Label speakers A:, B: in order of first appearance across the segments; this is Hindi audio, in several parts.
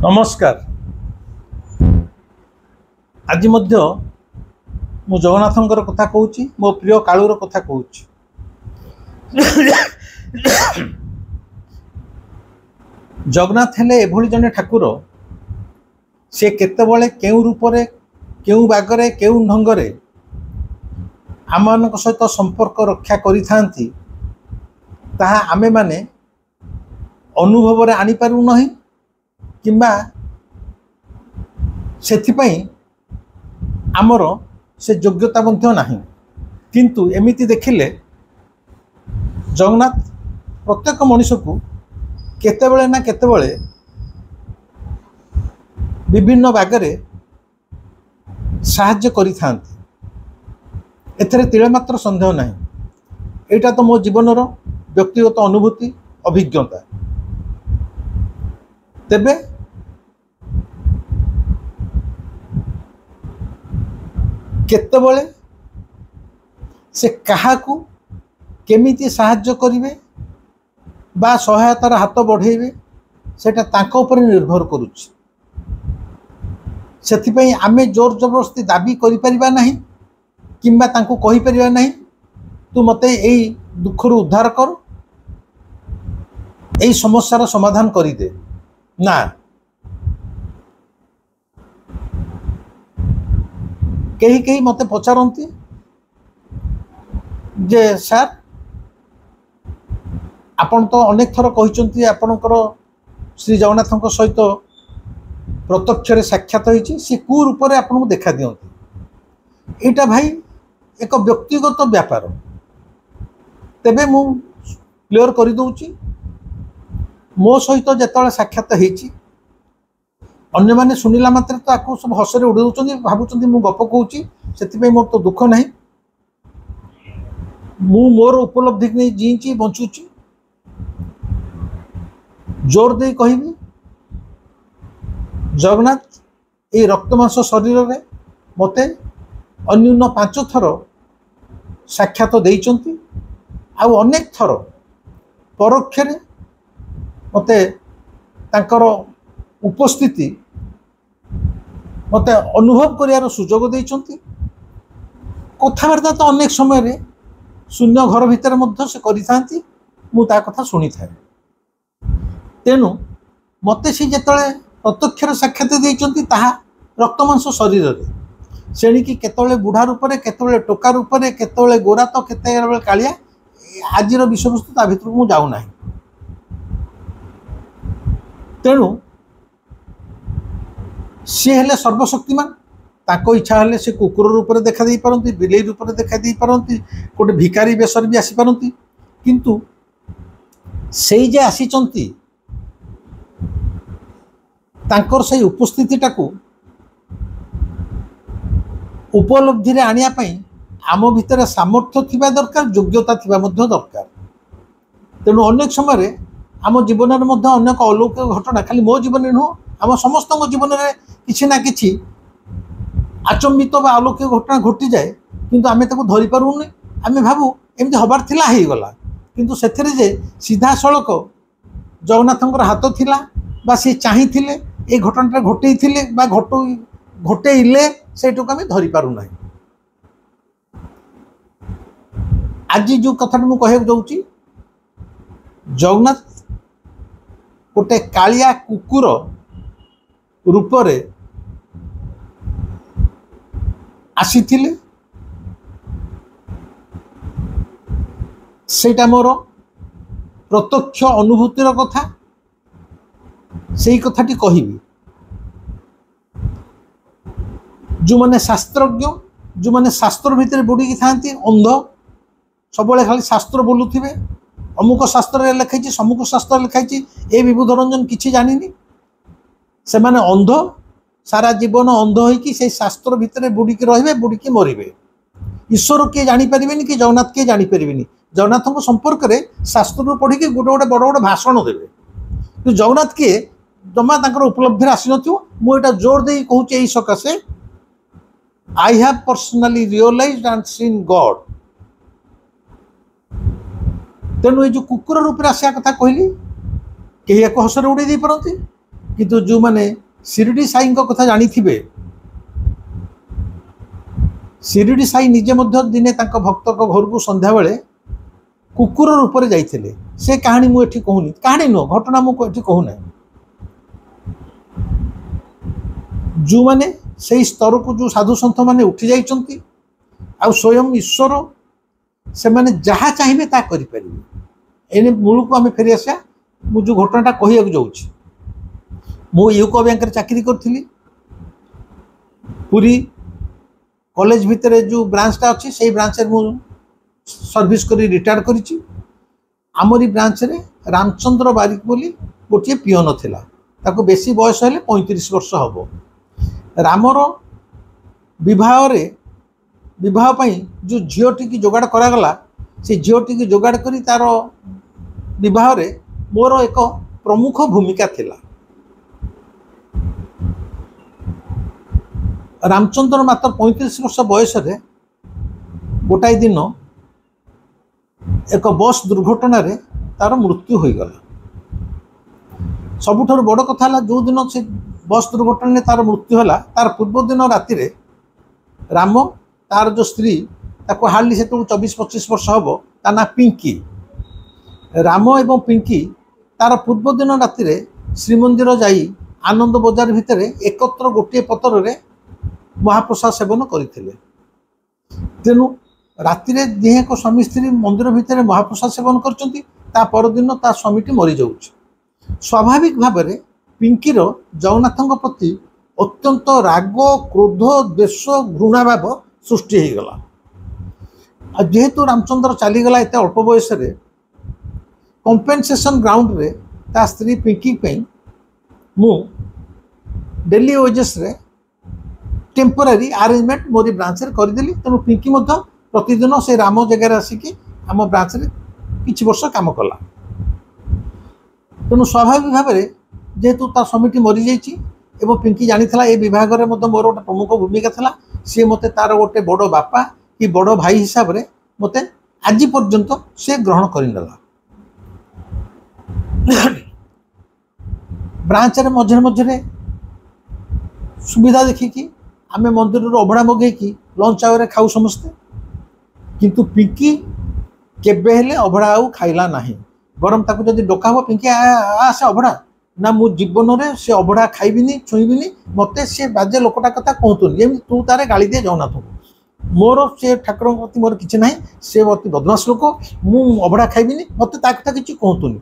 A: नमस्कार। आज मध्य मु जगन्नाथंकर कथा कहूँ, मो प्रिय कालूर कथा कहूँ। जगन्नाथ हेले एभली जने ठाकुर, से केतेबळे केउ रूपरे केउ बागरे केउ ढंगरे आमମାନଙ୍କ सहित संपर्क रक्षा करिथांती, ताहा आमे माने अनुभव रे आनी पारु नहीं किंबा सेथिपई आमर से योग्यता मध्य नहीं। किंतु एमिति देखिले जगन्नाथ प्रत्येक मनुष्य को केतेबळे ना केतेबळे विभिन्न बागरे साहाय्य करिथांती। एथरे तिळे मात्र संदेह नहीं। एटा तो मो जीवनर व्यक्तिगत अनुभूति अभिज्ञता। तेबे केतेबळे से काहाकू केमिति साहाय्य करिवे बा सहायतार हाथ बढ़ेइबे, सेटा तांको ऊपर निर्भर करुछि। सेथिपई आमे जोर जबरदस्ती दाबी करि परिबा नहीं किंबा तांको कहि परिबा नहीं, तू मते एई दुखरु उद्धार कर, एई समस्यार समाधान करि दे ना। कहीं कहीं मते पचारती जे सर आपण तो अनेक थर कहते आपणकर श्री जगन्नाथ सहित प्रत्यक्ष साक्षात होती, सी कौ रूप में आपको देखा दिखती। यहाँ भाई एक व्यक्तिगत व्यापार। तेबे मु क्लियर कर दूची, मो सहित जिते साक्षात होती अन्य माने सुनिला मात्र तो आपको सब हसरे उड़ी दौरान भावुं मु गप कहूँ। से मोर तो दुख नहीं, मु मोर उपलब्धि नहीं जीची बंचुची। जोर दे कहबी जगन्नाथ ये रक्तमांस शरीर में मते अन्यून 5 थर साक्षात देइचंती, आउ अनेक थर परोक्ष मते तांकर उपस्थिति मते अनुभव करियार सुजोग देइचंती। कथाबार्ता तो अनेक समय रे शून्य घर भितर मध्य से करिथांती, मु ता कथा सुनी थाए। तेणु मते से जेतले प्रत्यक्ष साक्षात देइचंती ताहा रक्तमांस शरीर रे, सेणिकी केतले बुढ़ा रूप में केतले टोका रूप में केतले गोरा तो केतले कालिया, आजिर विषय वस्तु ता भितर मु जाऊ नाही। तेणु सी हेले सर्वशक्तिमान, ताको इच्छा हेले से कुकुर रूप में देखा दे पारंती, बिलेई रूप में देखा दे पारंती, गोटे भिकारी बेसर भी आसी पारंती। किंतु सेई जे आसीचंती तांकर से उपस्थिति टाकू उपलब्धि रे आनिया पई आम भितर सामर्थ्य थिबा दरकार, योग्यता थिबा मध्य दरकार। तेणु अनेक समय रे आम जीवन में मध्य अनेक अलौकिक घटना, खाली मो जीवन में नुह आम समस्त जीवन में किसी ना किसी आचंबित बा अलौकिक घटना घटी जाए, किंतु आमे ताको धरि पारुनी। आमे भाबू एमती हबार थिला हेई गला, किंतु सेथरे जे सीधा सड़क जगन्नाथंकर हाथ थिला बा से चाहिथिले ए घटनाटा घटेइथिले बा घटेइले, सेटुक आमे धरि पारु नाही। आज जो कथा मु कहब जाउची, जगन्नाथ गोटे कालिया कुकुर रूप रे आसीथिले। सेटा मोर प्रत्यक्ष अनुभूतिर कथा, सेही कथाटी कहबी। जो माने शास्त्रज्ञ, जो माने शास्त्र भितर बुड़ी थांती अंध, सबले खाली शास्त्र बोलुथिबे, अमुक शास्त्र लिखाई समुक शास्त्र लिखाई, ए विबुध रंजन किछि जानिनी। से माने अंध, सारा जीवन अंध होइकी से शास्त्र भितर बुड़ीकी रहिबे, बुड़ीकी मरिबे। ईश्वर किए जानी परिबेनी कि जगन्नाथ किए जानी परिबेनी। जगन्नाथ संपर्क में शास्त्र पढ़ी गोटे गोटे बड़ बड़ भाषण देवे, तो जगन्नाथ किए जमा तांकर उपलब्धि आसी नथिबो। मु एटा जोर दे कहूँ एई सकाशे, I have personally realised and seen God. तेणु ये जो कुकुर रूप में आसा कथा कहली कहीं एक हसरे उड़े पारती किंतु जो माने शिरडी साई कथा जानी थे शिरडी साई निजे मध्य दिने तांको भक्त घर को संध्या बेले कुकुर रूप में जाइए से कहानी मुझे कहूनी कहानी नुह घटना मुझे कहूना जो माने से स्तर को जो साधु सन्थ मैंने उठी जाइछंती आ स्वयं ईश्वर से माने जहाँ चाहिए ता करि परिबे एने मूल को आम फेरी आसा मु जो घटनाटा कहिया जाऊँगी मु यूको बैंक रे चाकरी करथिली पूरी कॉलेज भितर जो ब्रांचटा अच्छी से ब्रांच मु सर्विस करी रिटायर करिछि आमरी ब्रांच रे रामचंद्र बारिक बोली गोटे पियोन थिला ताको बेसी बयस हेले 35 वर्ष हबो रामर विवाह पाई जो झीटी की जोगाड़ करागला से झीटी की जोगाड़ करी तार विवाह रे मोर एक प्रमुख भूमिका थिला। रामचंद्र मात्र 35 वर्ष बयस रे गोटाए दिन एक बस दुर्घटना रे तार मृत्यु हो गला। सबुठार बड़ कथा जो दिन से बस दुर्घटना तार मृत्यु है तार पूर्व दिन राति रे राम तार जो स्त्री ताको हार्डली से 24-25 वर्ष हम ता ना पिंकी राम एवं पिंकी तार पूर्व दिन राति रे श्रीमंदिर जाई आनंद बजार भितर एकत्र गोटे पतर रे महाप्रसाद सेवन करते तेणु राति दिहे एक स्वामी स्त्री मंदिर भितर महाप्रसाद सेवन कर दिन ता स्वामीटी मरी जाऊँ स्वाभाविक भाव में पिंकीर जगन्नाथ प्रति अत्यंत राग क्रोध द्वेष घृणा भाव सृष्टि हो गला। जेहेतु रामचंद्र चलीगला एत अल्प बयस कंपेनसेशन ग्राउंड रे ता स्त्री पिंकी मु डेली वेजेस रे टेम्पोरारी अरेंजमेंट मोरी ब्रांच रे करदेली तेणु पिंकी प्रतिदिन से राम जगार आसिकी आम ब्रांच रे किछि वर्ष काम कला तेणु स्वाभाविक भाव में जेहेतु ता स्वामीटी मरी जाइए एवं पिंकी जानी ए विभाग में मोर गोटे प्रमुख भूमिका था सी मते तार गोटे बड़ बापा कि बड़ भाई हिसाब से मते आज पर्यंत से ग्रहण करनेला। ब्रांच रे मझे मझे सुविधा देखिकी आम मंदिर अभड़ा मगेकी लंच आवर खाऊ समस्ते किंतु पिंकी केबे हेले अभड़ा आउ खाइला नाही बरम ताको जदि डका हो पिंकी आसे अभड़ा ना मु जीवन रे से अभड़ा खाइबिनी छुईबिनी मते से बाजे लोकटा कथा कहतुनी एमि तू तारे गाली दे जाउना तू मोर से ठाकुर प्रति मोर किछि नाही से अति बदमाश लोक मु अभड़ा खाइबिनी मते ता कथा किछि कहतुनी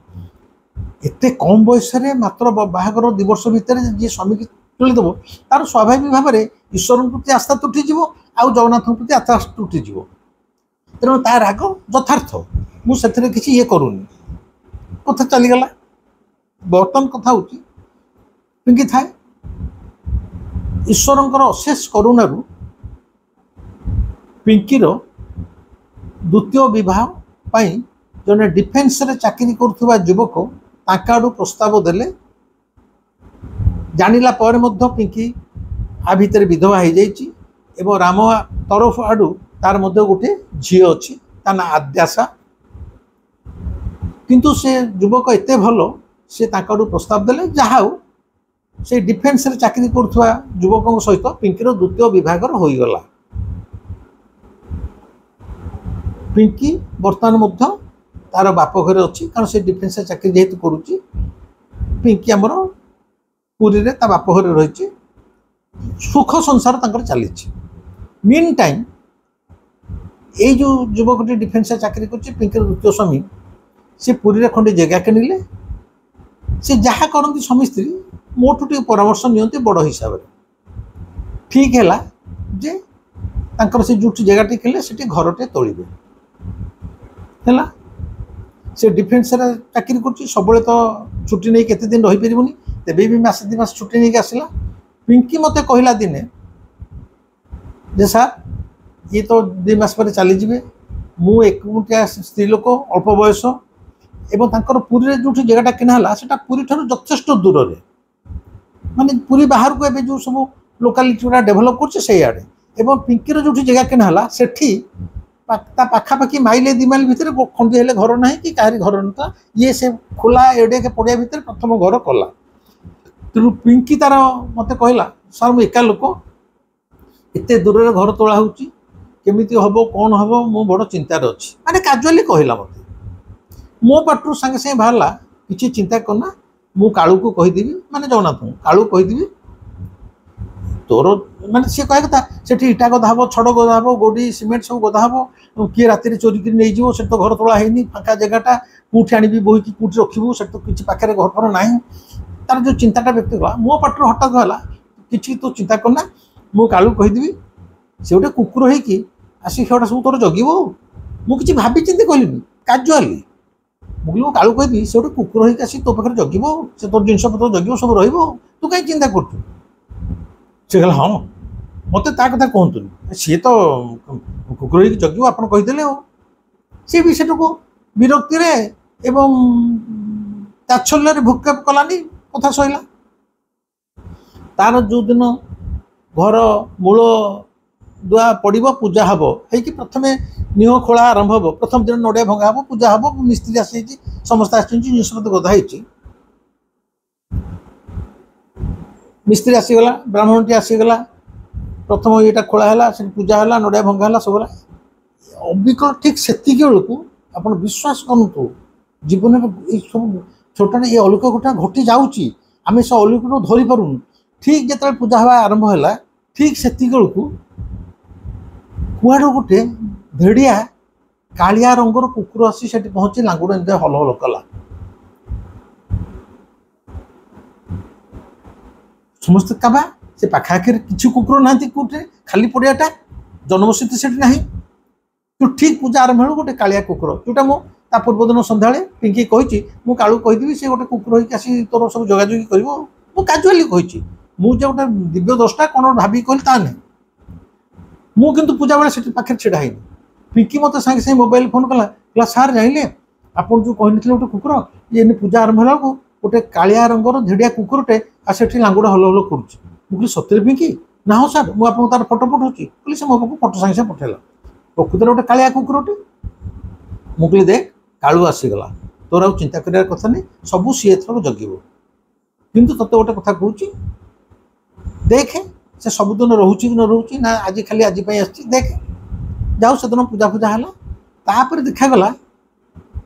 A: एते कम बयस रे मात्र बाहागर 2 वर्ष भितर जे स्वामी की तुली देबो तार स्वाभाविक भाव में ईश्वर प्रति आस्था तुटी जीवो आ जगन्नाथ प्रति आस्था तुटी जीवो तेणु तार राग यथार्थ मु सेथरे किछि ये करूनी कथा चलीगला। बर्तमान कथा होची पिंकी थाए ईश्वरंकर अशेष करुणारू पिंकीर द्वितीय विवाह पाई जने डिफेन्स रे चाकरी करुवा युवक ताकाडू प्रस्ताव देले जानिला पर मध्य पिंकी आ भितर विधवा हो जाइए एवं राम तरफ आडू तार मध्य गोटे झी अच्छी ता ना आद्याशा किंतु से युवक एते भलो से ताकाडू प्रस्ताव देले जहा से डिफेन्स रे चाकरी करुवा युवक सहित पिंकीर द्वितीय विभाग हो गला। पिंकी बर्तमान मध्य तार बाप घर अच्छी कारण से डिफेन्स चाकरी जेहेतु करुच्ची पिंकी आमर पुरी रे ता बाप घर रही सुख संसार तांकर चली। मीन टाइम ये जो युवकटी डिफेन्स चाकरी कर पिंकीर द्वितीय स्वामी से पुरी रे खंडे जगह किणिले से जहाँ करती स्वामी स्त्री मोठू टे परामर्श नियंती बड़ हिसाब से ठीक है जे तांकर से जो जगह किणिले से घरटे तोड़े है से डिफेन्स चाकरी कर सब तो छुट्टी नहीं केते दिन रही पारिबनी तेबे भी मास 2 मास छुट्टी नहीं आसला। पिंकी मते कहला दिने जे सर ये तो 2 मास पर चली जीवे मु एकुटिया स्त्री लोक अल्प बयस एवं तांकर पुरी रे जो जगहटा किनाला सेटा पुरी ठारू यथेष्ट दूर रे माने पुरी बाहर को एबे जो सब लोकालिटी गुड़ा डेभलप करছে সেই आड़े एवं पिंकीर जो जगह किनाला सेठी ता पाखापाखि माइले 2 माइल भितर खंडी हेले घर ना कि कहारी घर ना ये से खोला एडे के पड़िया भितर प्रथम घर कला तेणु पिंकी तार मत कहला सर मु एका लोक एत दूर घर तोला होमी हम कौन हम मु बड़ चिंतार अच्छी माने काजुआली कहला मत मो पाटू सागे सागे बाहर किसी चिंता करना मु कालू को कहीदेवी माने जगन्नाथ कालू कहीदेवी तोर माने सी कह कथा से इटा गदा हम छड़ गदा हम गोडी सीमेंट सब गदा हम किए राति चोरी कर नहीं जीव से तो घर तोला है फाँका जगहटा कौटी आनी बोईकी कौटी रखू से तो किसी पाखे घर फर ना तार जो चिंताटा व्यक्त कला मो पाटर हठात गला कि तू चिंता करना मु कालू कहीदेवी से गोटे कुकुर होगी आसिक सब तोर जगिब मुझे भावी चिंती कहली काजुआली मुझे कालू कहदेवी से गोटे कुकुर होगी आसिक तो पाखे जगिब से तोर जिनस पत्र जगिब सब रु कहीं चिंता कर कहला हाँ मत कथा कहतुनि सी तो कुकुर होगी जगिब आप कहीदे हो सी विषय को विरक्ति एवं ताच्छल्य भूक्षेप कलानी कथा सैला तार जो दिन घर मूल दुआ पड़ो पूजा हम है प्रथम निह खोला आरंभ हम प्रथम दिन नड़िया भंगा हम पूजा हम मिस्त्री आसी समस्त आसपत गधा मिस्त्री आसीगला ब्राह्मण टी आसीगला प्रथम ये खोला है पूजा है नड़िया भंगा है सब अबिकल ठीक से बेलू आप विश्वास करूँ जीवन में सब छोटा ये अलौकिक घटना घटी जाऊँगी आम से अलौकिक धरी पारूँ ठीक जो पूजा हवा आरंभ है ठीक से बेलू कुआड़ गोटे भेड़िया कालिया रंगर कुकुर आसी से पहुँची लांगुड़ हल हल कला समस्त काबा से पाखाखि किसी कुकुर ना कौटे खाली पड़ियाटा जनबसती से ना तो ठीक पूजा आरंभ हो गोटे कालिया कुकुर जोटा मो ता पूर्वदिन सन्ध्या पिंकी कही मु कालू कहीदेवी से गोटे कुकुर होगी आसी तोर सब जगाजगी कर काजुआली कही मुझे गोटे दिव्य दृष्टा कौन भावी कहली ता नहीं मुझे पूजा बेले से पाखे छिड़ा है पिंकी मत सागे सागे मोबाइल फोन कला सार जाइले आप जो कहते गोटे कुकुर ये पूजा आरंभ होला गोटे कालिया रंगर धेड़िया कुकुरटे आसे लांगुड़ हल हल कर सतरे पिंकी ना हाँ सार मुझे तार फटो पठाऊँगी बोली से मो पाक फटो सागे सागे पठेला प्रकृत गोटे कालिया कुकुरटे मुझे देख कालू आसीगला तोर आ चिंता कर कथा नहीं सबू सी एथर जगिब किंतु तते गोटे कथा कहूँ देखे से सबुदिन रोचे कि न रोचे ना आज खाली आज देख जाऊ से दिन पूजा पूजा है तापर देखागला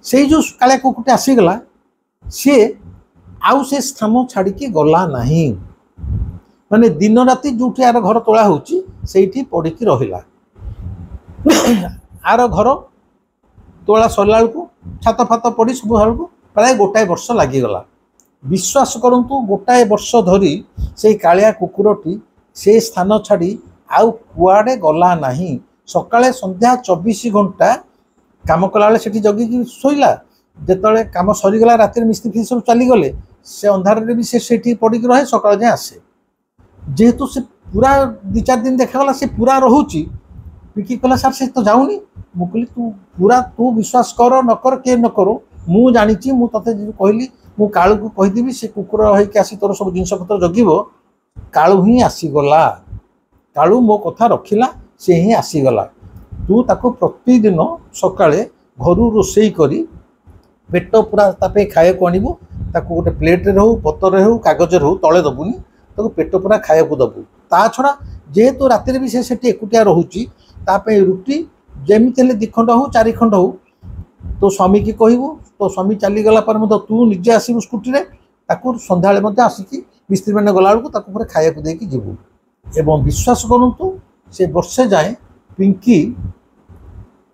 A: से जो कालिया कुकुरटे आसीगला सी आउ से स्थान छाड़ी गला नहीं माने दिन राति जो यार घर तोला होठी पड़ी रहा आर घर तोला सरला बेलू छात फात पड़ी सब बेलू प्राय गोटाए वर्ष लगिगला विश्वास करंतु गोटाए वर्ष धरी से कालिया कुकुरटी से स्थान छाड़ी आउ कुआड़े गला नहीं सकाळे संध्या 24 घंटा काम कला से जगिकी शोला जिते कम सरीगला रात मिस्त्री फी सब चलीगले से अंधार भी से पड़ी रहे सकाल जाए आसे जेहेतु से पूरा 2-4 दिन देखागला से पूरा रोची पिकी कहला सार से तो जाऊनी मुझे तू पूरा तू विश्वास कर न कर किए न करो मु जानी मुझे कहली मु कालू को कहीदेवी से कुकुर होगी आसी तोर सब जिनस पत्र जगिब कालू ही आसीगला कालू मो कथा रखिला से ही आसीगला तू ताको प्रतिदिन सकाळे घर रोषे करी पेट पूरा तापे खाया को आनबू ताको गोटे प्लेट हो पतर हो कागज हो तले दबुनी ताको पेट पूरा खाया को दबू ता छड़ा जेहेतु रात भी से एकुटिया रोची तापे रुटी जमीते 2 खंड हो 4 खंड हो तो स्वामी की कहबू तो स्वामी चलीगला तू निजे आसबू स्कूटी ताको सन्ध्या आसिकी मिस्त्री मैंने गला बेलू पूरा खाया को देकी जीवू एवं विश्वास करूँ से वर्षे जाए पिंकी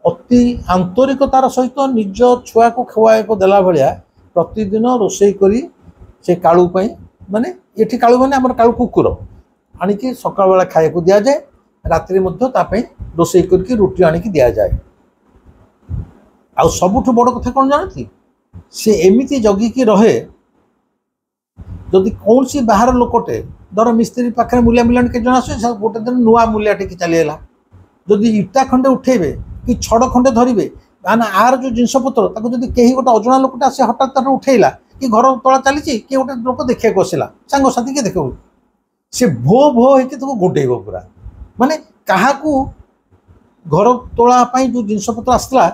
A: अति आंतरिकतार सहित निज छुआ को खुआ देला भाया प्रतिदिन रोषे करी से कालू माने ये कालू मैंने आम कालू कुकुर आणिकी सकाल बेला खाया को दि जाए रात्रि रोषे करके रुटी आणिकी दि जाए आ सबुठ बड़ कथा कौन जानती से एमती जगिकी रहे जदि कौन सी बाहर लोकटे धर मिस्त्री पाखे मूल्या मिलान के जन आस गोटे दिन नुआ मूल्या टी चलीगला जदि इटा खंडे उठेबे कि छड़ खंडे धरवे माने आर जो जिनस पत्र जदि कहीं गोटे अजना लोकटा आसे हठात तार उठेला कि घर तला चली कि गोटे लोक देखा आसला सांगसाथी के देख से भो भो हो गोडेब पूरा माने क्या घर तोलापाई जो जिनस पत्र आसला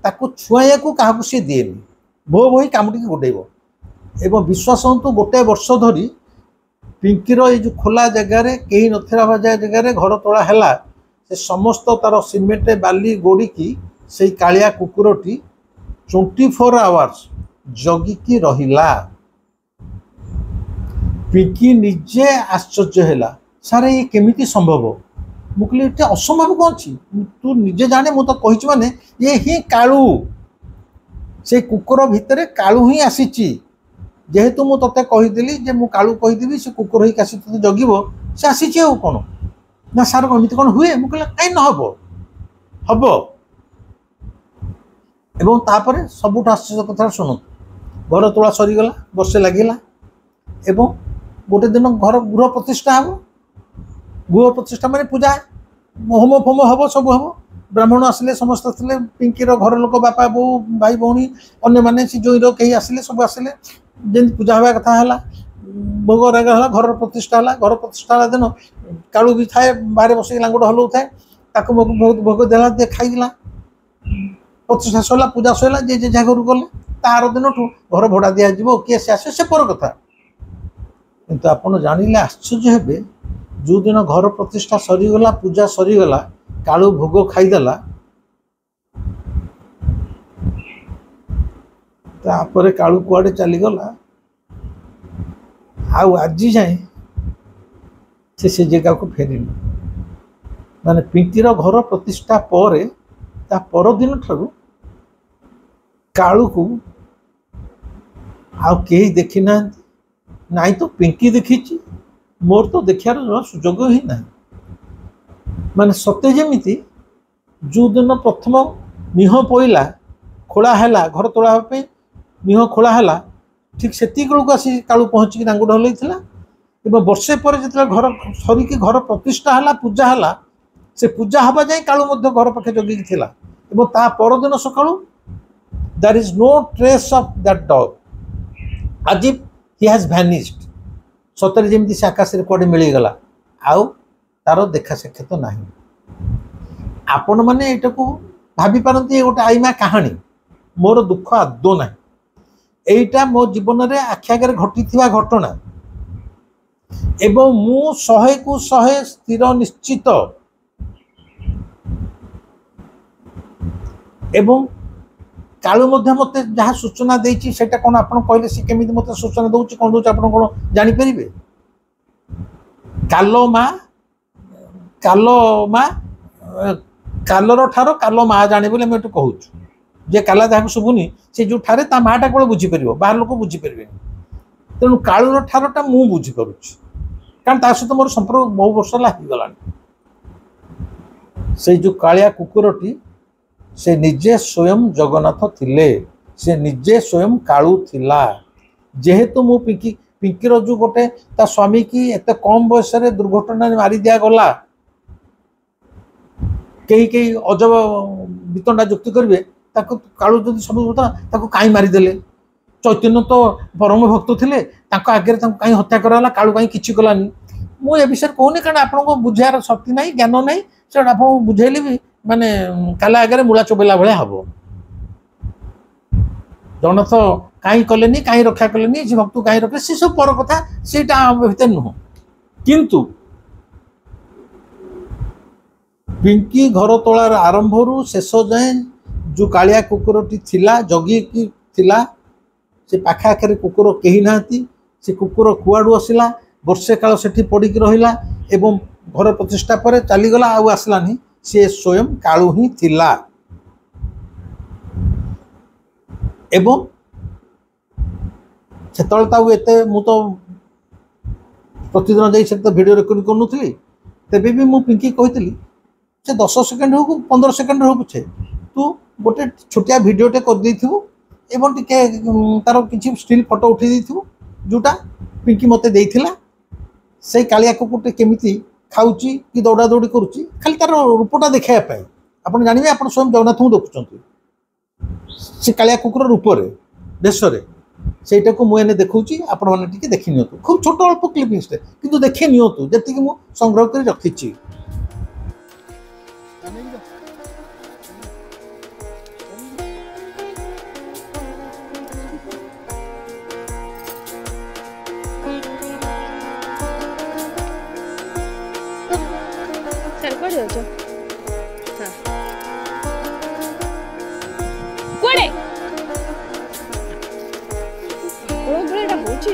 A: छुआ को क्या सी दिएनि भो भो ही कामुटी गोडेब एवं विश्वास हूँ गोटे वर्ष धरी पिंकीर ये जो खोला जगार कहीं ना जगार घर तोला है से समस्त तार सीमेंट बाली गोड़ी से कालिया कुकुरटी 24 आवर्स जगिकी रहिला। पिंकी निजे आश्चर्य है सार ये केमिति संभव मुझे असंभव कौन अच्छी तू निजे जाने मुझे तो कही माने ये ही कालू से कुकुर भितर कालू ही आसी जेहेतु मु ते कहीदेली जे मु कालू कहीदेवी से कुकुर ही आसी ते जगिब से आसी कौन ना सार एमती कौन हुए मुझे कहीं न हम हम एवं तापर सबुठ आश्चर्य कथा शुणु घर तोला सरीगला वर्षे लगिला एवं गोटे दिन घर गृह प्रतिष्ठा हम गृह प्रतिष्ठा माने पूजा होम फोम हम सब हम ब्राह्मण आसिले समस्त आसिले पिंकीर घर लोक बापा बो भाई भौणी अन्य मैंने जोईर कहीं आसिले सब आसिले जमी पूजा हवा कथा है भोग राग है घर प्रतिष्ठा है घर प्रतिष्ठा दिन कालू भी थाए बाहर बस लांगुड़ हलौ थाए बहुत भोग देला दे खाईला प्रतिष्ठा सरला पूजा सरला जे जे घर गले तार दिन घर भड़ा दिज्व किए से आसे से पर कथा किंतु आपन जानिले आश्चर्य हेबे जो दिन घर प्रतिष्ठा सरीगला पूजा सरीगला कालू भोग खाईदेला तापर कालू कुआडे चलीगला आउ आज जाए से जगह को फेरनी माने पिंकीर घर प्रतिष्ठा पर ता परदिन ठारू कालू को आउ कहीं देखी ना नाई तो पिंकी देखी मोर तो देखार सुजोग ही ना माने सत्य जमीती जो दिन प्रथम निह पईला खोला है घर तोड़ा निह खोला है ठीक से बेलू आसी कालू पहुँचिक नांगुड़ हल्ला वर्षे पर जो घर सरिकी घर प्रतिष्ठा है पूजा है से पूजा हवा जाए कालू घर पाखे जगिकी थिला ता परदिन सकाळू there is no trace of that dog आज इफ ही हैज वैनिश्ड सतरे जमी से आकाश में कौटे मिलगला आउ तार देखा साक्षात ना आपण मैंने यहाँ को भाभी पारती गोटे आईमा कहानी मोर दुख आदौ ना यहीटा मो जीवन में आखि आगे घटी घटना एवं मु 100 को 100 स्थिर निश्चित एवं कालू मते जहाँ सूचना देती से कौन आप कहले सी केमी मत सूचना दूसरी कौन दूसरी आप कौन जापर कालर ठार काल माँ जाने बोले मुझे कहूँ जे काला जहाँ शुभुनी से जो ठारे ता माटा केवल बुझीपर बाहर लोक बुझीपर तेणु कालूर ठारटा मु बुझीपार कारण ता सहित मोर संपर्क बहु वर्ष होगला से जो कालिया कुकुरटी से निजे स्वयं जगन्नाथ थिले से निजे स्वयं कालू थिला जेहेतु मु पिंकीर जो गोटे ता स्वामी की एत कम बयस दुर्घटना मारी दिया गला कई कई अजब वितंडा जुक्ति करेंगे कालू जो सब होता कहीं मारिदेले चैतन्य तो परम भक्त थे आगे कहीं हत्या कराला कालू कहीं किसी कलानी मुझे विषय कहूनी कारण आपको बुझार शक्ति ना ज्ञान ना से आप बुझेली भी माने काला आगे मूला चोबेला भाया हम जगन्नाथ कहीं कले कहीं रक्षा कले से भक्त कहीं रखे सी सब पर कथा से भितर नुह किंतु पिंकी घर तोलार आरंभ रू शेष जाए जो कालिया कुकुरटी थिला जगी की थिला से पाखा आखिर कुकुर कहीं ना से कुकुर कुआड़ू आसला वर्षे काल से पड़ी रहा एवं घर प्रतिष्ठा पर चलीगला आउ आसलानी से स्वयं कालू ही थिला एवं से मु तो प्रतिदिन जा वीडियो रेकर्ड करूँ तेबे भी मु पिंकी कही से 10 सेकेंड हो 15 सेकेंड हो पछे तू गोटे छोटिया भिडटे कर एवं टिके तार किसी स्टिल फोटो उठे देथिबो जोटा पिंकी मते देइथिला से कालिया कुकुरटे केमिति खाउची कि दौड़ा दौड़ी करुची खाली तार रूपटा देखा आप जानवे आप स्वयं जगन्नाथ को देखुं से कालिया कुकुर रूप से देश से मुझे देखा आपण मैंने देखी नि खूब छोट अल्प क्लिपिंग्स कि देखी नि जी मुझे संग्रह कर रखी
B: ଯାଉଛ? କୁଆଡେ ଏଟା ହଉଛି?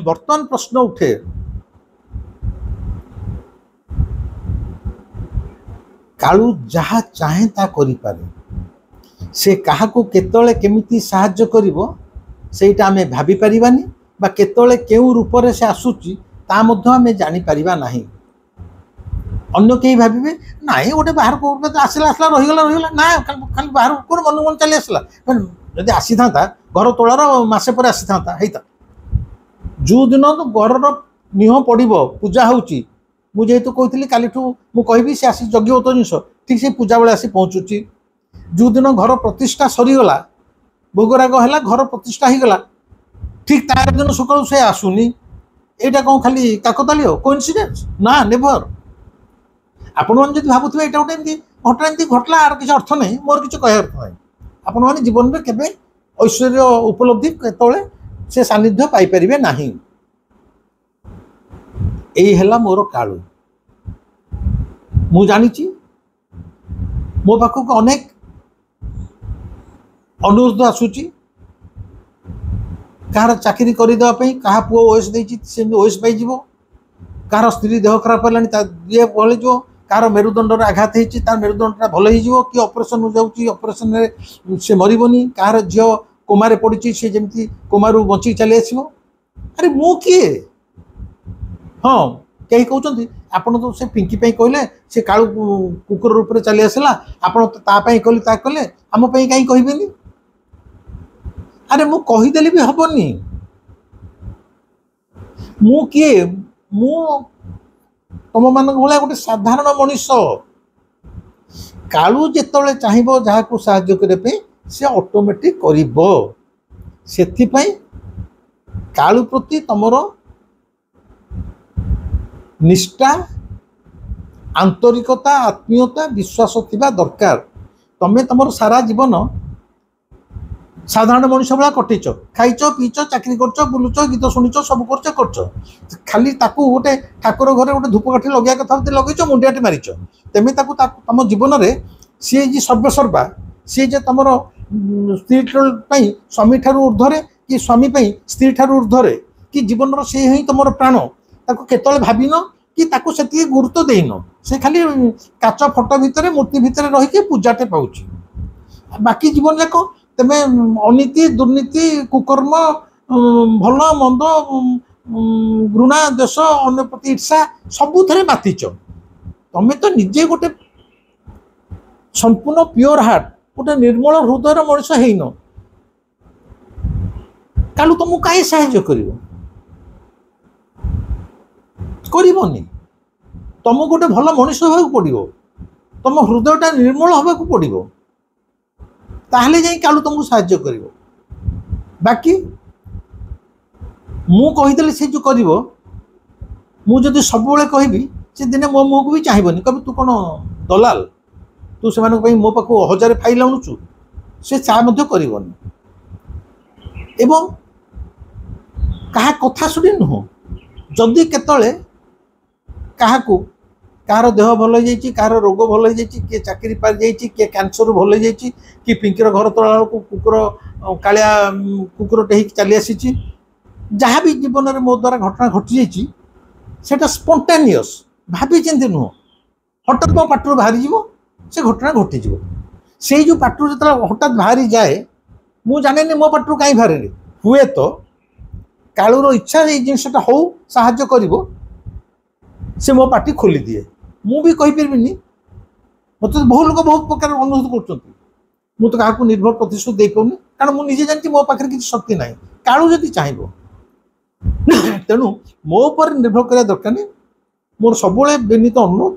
A: बर्तमान प्रश्न उठे कालू जहा चाहे ता करि पारे से कहा को केतळे केमिति सहाय्य करिवो सेटा हमें भाबी परिबानी बा केतळे केउ रूप रे से आसुची ता मध्य हमें जानि परिबा नाही। अन्य केही भाबिबे नाही गोटे बाहर को आसला आसला रहिगला ना खाली बाहर कोन मन मन चली आसला जदि आसी थांता घर तोळार मासे पर आसी थांता हेता जो दिन तो घर निह पड़ो पूजा होची मु जेहेतु कहती काली मु कहबी से आसी जग्य तो जिनस ठीक से पूजा बेले आसी पहुँचुची जो दिन घर प्रतिष्ठा सरीगला भोगराग है घर प्रतिष्ठा हो गला ठीक तार दिन सकाल से आसुनी यहाँ कौन खाली काकताली हो कोइंसिडेंस ना नेभर आपण मैंने भावुवे यहाँ गोटे घटना एमती घटला आर किसी अर्थ नहीं मोर किसी कह अर्थ नहीं आपण मैंने जीवन में केवे ऐश्वर्य उपलब्धि केतले से सानिध्य पाइपर ना यही मोर कालू मु जानी मो पाखक अनेक अनुरोध आसूची कहार चाकरी करदेवाई क्या पुओ ओएस से ओएस पाइज कहार स्त्री देह खराब है भल कहार मेरुदंड आघात होती मेरुदंड भल हो कि ऑपरेशन जाऊँगी ऑपरेशन से मरबनी कहार झील कोमारे पड़ी सी जमी कोमारू बची चली आसो अरे मु किए हाँ कहीं कहते आपड़ तो से पिंकी कहले से कालू कुकुर रूप से चली आसला आपड़ तापाई कले कले आम कहीं कहबेनी अरे मु कहीदेली भी हेनी मु किए मु तुम मान भाया गोटे साधारण मनीष कालू जिते चाहब जहाँ को साहाय्य करने से ऑटोमेटिक करिबो सेथिपाई कालू प्रति तमर निष्ठा आंतरिकता आत्मीयता विश्वास थिबा दरकार तमे तमर सारा जीवन साधारण मनुष्य भाया कटेच खाइच पीच चाकरी करच बुलुच गीत शुणुच सब करच खाली ताकू गोटे ठाकुर घरे गोटे धूपकाठी लगे कथा लगे मुंडियाटे मारिच तेमे ताकू तम जीवन में सी जी सर्वसर्वा सी जे तुम स्त्री स्वामी ठार ऊर्धरे कि स्वामी स्त्री ठार ऊर्धरे कि जीवन से ही तुम प्राण ताको केतले भाबिन कि ताको सेति गुरुत्व देन से खाली काच फटो भितर मूर्ति भितर रही पूजाटे पाउची बाकी जीवन जाक तेमे अनीति दुर्नीति कुकर्म भल मंद घृणा देश अन्य प्रति ईर्षा सबुथे मातिच तमें तो निजे गोटे संपूर्ण प्योर हार्ट गोटे निर्मल हृदय मनीष हैन कालू तुमको कहीं साहाय्य करनी तुमको गोटे भल मनीष होगा पड़ो तुम हृदयटा निर्मल होगा पड़ो ताहले जाई कालू तुमको साहाय्य कर बाकी मु कहीदेली से जो कर मुझे सब कहबी से दिने मो मुह को भी चाहबनी कभी तू कौन दलाल तू से मो पाख 1000 फाइल आणुचु से चाह करनी एवं कहा कथा शुणी नुह जदि केतले क्या कार देह भल हो कार रोग भल हो किए चाकरी पार जा किए कैंसर भल हो कि पिंकीर घर तला को कुकुर कालिया कुकुरटे चली आसी जहाँ भी जीवन में मो द्वारा घटना घटी जाटा स्पंटेनियस भाभी चिंती नुह हठात मो पाटर बाहरी जीव से घटना घटीଯିବ। ସେଇ ଯେଉଁ ପାଟିରୁ ଯେତେବେଳେ ହଠାତ୍ ବାହାରି ଯାଏ ମୁଁ ଜାଣେନି ମୋ ପାଟିରୁ କାହିଁ ବାହାରେନି। ହୁଏତ କାଳୁର ଇଚ୍ଛା ଏଇ ଜିନିଷଟା ହଉ ସାହାଯ୍ୟ କରିବ, ସେ ମୋ ପାଟି ଖୋଲିଦିଏ। ମୁଁ ବି କହିପାରିବିନି, ମୋତେ ବହୁ ଲୋକ ବହୁତ ପ୍ରକାର ଅନୁରୋଧ କରୁଛନ୍ତି। ମୁଁ ତ କାହାକୁ ନିର୍ଭର ପ୍ରତିଶୋଧ ଦେଇପାରୁନି, କାରଣ ମୁଁ ନିଜେ ଜାଣିଛି ମୋ ପାଖରେ କିଛି ଶକ୍ତି ନାହିଁ। କାଳୁ ଯଦି ଚାହିଁବ, ତେଣୁ ମୋ ଉପରେ ନିର୍ଭର କରିବା ଦରକାର ନାହିଁ। ମୋର ସବୁବେଳେ ବିନୀତ ଅନୁରୋଧ,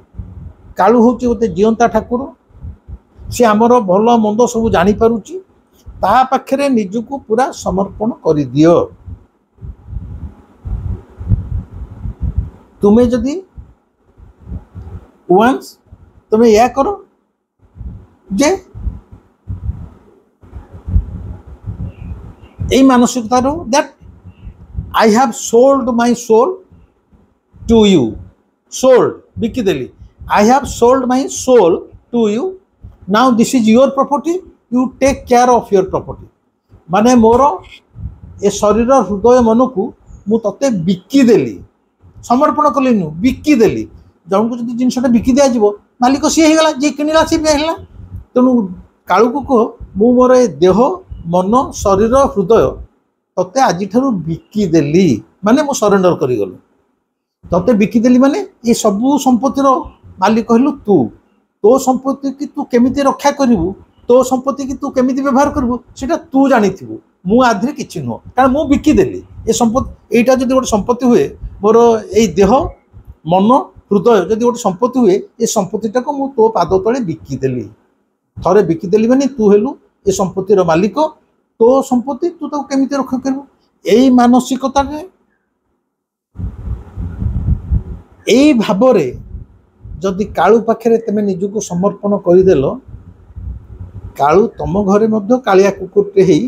A: କାଳୁ ହେଉଛି ଗୋଟେ ଜିଅନ୍ତା ଠାକୁର, ସେ ଆମର ଭଲ ମନ୍ଦ ସବୁ ଜାଣିପାରୁଛି। ତା ପାଖରେ ନିଜକୁ ପୁରା ସମର୍ପଣ କରିଦିଅ। ତୁମେ ଯଦି ୱାନ୍ସ ତୁମେ ଏହା କର ଯେ এই মানসিকতার that I have sold my soul to you, sold বিকিদেলি, I have sold my soul to you, now this is your property, you take care of your property. মানে মোর এ শরীর হৃদয় মনকু মু তোতে বিকিদেলি, সমর্পণ কলিনি, বিকিদেলি। জনକୁ যদি জিনিসটা বিকি দিয়াଯିବ মালিক সিଏ ହେଇଗଲା, ଯିଏ କିଣିଲା ସିଏ ବି ହେଲା। ତେଣୁ କାଳୁକୁ କୁହ ମୁଁ ମୋର ଏ ଦେହ ମନ ଶରୀର ହୃଦୟ ତତେ ଆଜିଠାରୁ ବିକିଦେଲି, ମାନେ ମୁଁ ସରେଣ୍ଡର କରିଗଲି। ତତେ ବିକିଦେଲି ମାନେ ଏ ସବୁ ସମ୍ପତ୍ତିର ମାଲିକ ହେଲୁ ତୁ। ତୋ ସମ୍ପତ୍ତି କି ତୁ କେମିତି ରକ୍ଷା କରିବୁ, ତୋ ସମ୍ପତ୍ତି କି ତୁ କେମିତି ବ୍ୟବହାର କରିବୁ ସେଟା ତୁ ଜାଣିଥିବୁ। ମୁଁ ଆଧିରେ କିଛି ନୁହଁ, କାରଣ ମୁଁ ବିକିଦେଲି ଏ ସମ୍ପତ୍ତି। ଏଇଟା ଯଦି ଗୋଟେ ସମ୍ପତ୍ତି ହୁଏ, ମୋର ଏଇ ଦେହ ମନ ହୃଦୟ ଯଦି ଗୋଟେ ସମ୍ପତ୍ତି ହୁଏ, ଏ ସମ୍ପତ୍ତିଟାକୁ ମୁଁ ତୋ ପାଦ ତଳେ ବିକିଦେଲି। ଥରେ ବିକିଦେଲି ମାନେ ତୁ ହେଲୁ ଏ ସମ୍ପତ୍ତିର ମାଲିକ। ତୋ ସମ୍ପତ୍ତି ତୁ ତାକୁ କେମିତି ରକ୍ଷା କରିବୁ, ଏଇ ମାନସିକତାରେ ଏଇ ଭାବରେ ଯଦି କାଳୁ ପାଖରେ ତମେ ନିଜକୁ ସମର୍ପଣ କରିଦେଲ, କାଳୁ ତମ ଘରେ ମଧ୍ୟ କାଳିଆ କୁକୁରଟେ ହେଇ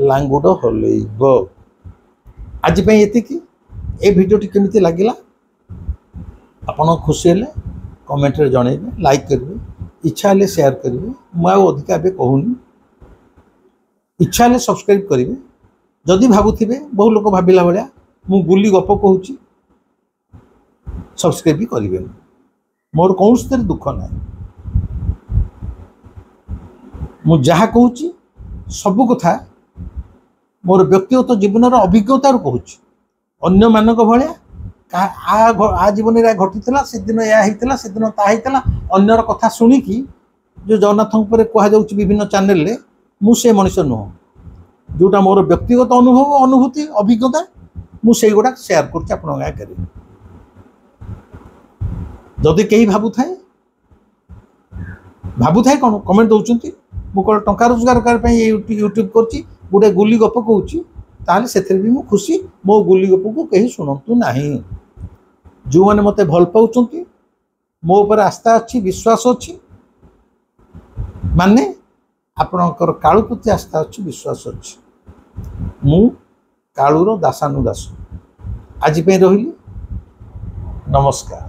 A: ଲାଙ୍ଗୁଡ଼ ହଲେଇବ। ଆଜି ପାଇଁ ଏତିକି। ଏ ଭିଡ଼ିଓଟି କେମିତି ଲାଗିଲା ଆପଣ ଖୁସି ହେଲେ କମେଣ୍ଟରେ ଜଣାଇବେ, ଲାଇକ୍ କରିବେ, ଇଚ୍ଛା ହେଲେ ସେୟାର କରିବେ। ମୁଁ ଆଉ ଅଧିକା ଏବେ କହୁନି, ଇଚ୍ଛା ହେଲେ ସବସ୍କ୍ରାଇବ୍ କରିବେ। ଯଦି ଭାବୁଥିବେ ବହୁ ଲୋକ ଭାବିଲା ଭଳିଆ ମୁଁ ଗୁଲି ଗପ କହୁଛି, ସବସ୍କ୍ରାଇବ୍ ବି କରିବେନି। ମୋର କୌଣସିଥିରେ ଦୁଃଖ ନାହିଁ। ମୁଁ ଯାହା କହୁଛି ସବୁ କଥା ମୋର ବ୍ୟକ୍ତିଗତ ଜୀବନର ଅଭିଜ୍ଞତାରୁ କହୁଛି। ଅନ୍ୟମାନଙ୍କ ଭଳିଆ ଆ ଜୀବନରେ ଘଟିଥିଲା, ସେଦିନ ଏହା ହେଇଥିଲା, ସେଦିନ ତାହା ହେଇଥିଲା, ଅନ୍ୟର କଥା ଶୁଣିକି ଯେଉଁ ଜଗନ୍ନାଥଙ୍କ ଉପରେ କୁହାଯାଉଛି ବିଭିନ୍ନ ଚ୍ୟାନେଲରେ, ମୁଁ ସେ ମଣିଷ ନୁହଁ। ଯେଉଁଟା ମୋର ବ୍ୟକ୍ତିଗତ ଅନୁଭବ, ଅନୁଭୂତି, ଅଭିଜ୍ଞତା, ମୁଁ ସେଇଗୁଡ଼ା ସେୟାର କରୁଛି ଆପଣଙ୍କ ଆଗରେ। ଯଦି କେହି ଭାବୁଥାଏ କ'ଣ କମେଣ୍ଟ ଦେଉଛନ୍ତି ମୁଁ କ'ଣ ଟଙ୍କା ରୋଜଗାର କରିବା ପାଇଁ ୟୁଟ୍ୟୁବ୍ କରୁଛି, ଗୋଟେ ଗୁଲି ଗପ କହୁଛି, ତାହେଲେ ସେଥିରେ ବି ମୁଁ ଖୁସି। ମୋ ଗୁଲି ଗପକୁ କେହି ଶୁଣନ୍ତୁ ନାହିଁ। ଯେଉଁମାନେ ମୋତେ ଭଲ ପାଉଛନ୍ତି, ମୋ ଉପରେ ଆସ୍ଥା ଅଛି, ବିଶ୍ୱାସ ଅଛି, ମାନେ ଆପଣଙ୍କର କାଳୁ ପ୍ରତି ଆସ୍ଥା ଅଛି, ବିଶ୍ୱାସ ଅଛି। ମୁଁ କାଳୁର ଦାସାନୁଦାସ। ଆଜି ପାଇଁ ରହିଲି, ନମସ୍କାର।